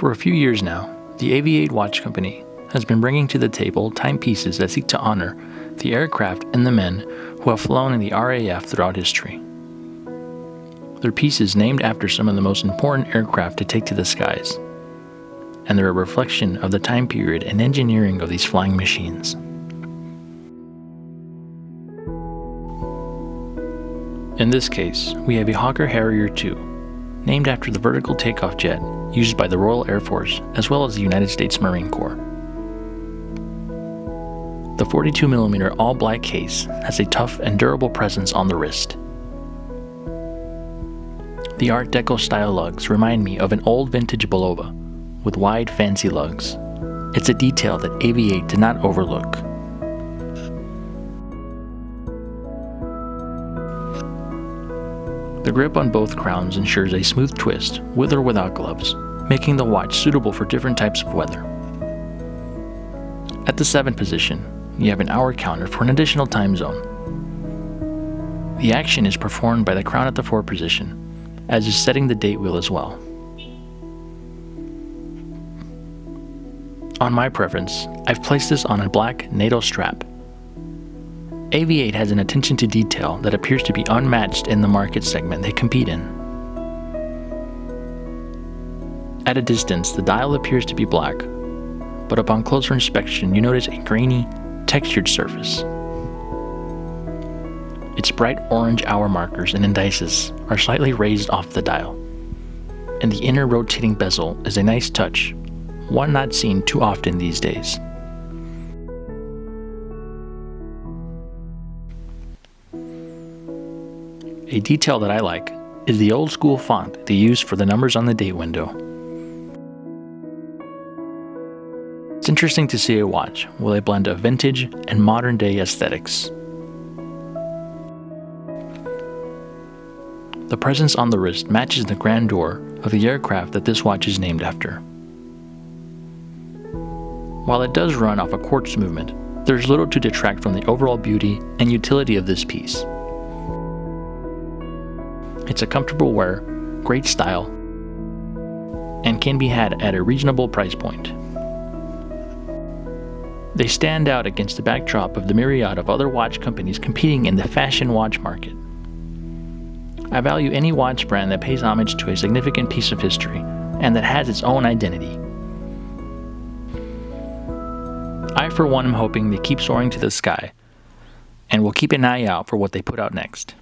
For a few years now, the AVI-8 watch company has been bringing to the table timepieces that seek to honor the aircraft and the men who have flown in the RAF throughout history. They're pieces named after some of the most important aircraft to take to the skies, and they're a reflection of the time period and engineering of these flying machines. In this case, we have a Hawker Harrier 2, named after the vertical takeoff jet used by the Royal Air Force as well as the United States Marine Corps. The 42mm all-black case has a tough and durable presence on the wrist. The Art Deco style lugs remind me of an old vintage Bulova with wide fancy lugs. It's a detail that AVI-8 did not overlook. The grip on both crowns ensures a smooth twist with or without gloves, making the watch suitable for different types of weather. At the 7th position, you have an hour counter for an additional time zone. The action is performed by the crown at the 4th position, as is setting the date wheel as well. On my preference, I've placed this on a black NATO strap. AVI-8 has an attention to detail that appears to be unmatched in the market segment they compete in. At a distance, the dial appears to be black, but upon closer inspection, you notice a grainy, textured surface. Its bright orange hour markers and indices are slightly raised off the dial, and the inner rotating bezel is a nice touch, one not seen too often these days. A detail that I like is the old school font they use for the numbers on the date window. It's interesting to see a watch with a blend of vintage and modern day aesthetics. The presence on the wrist matches the grandeur of the aircraft that this watch is named after. While it does run off a quartz movement, there's little to detract from the overall beauty and utility of this piece. It's a comfortable wear, great style, and can be had at a reasonable price point. They stand out against the backdrop of the myriad of other watch companies competing in the fashion watch market. I value any watch brand that pays homage to a significant piece of history and that has its own identity. I, for one, am hoping they keep soaring to the sky, and will keep an eye out for what they put out next.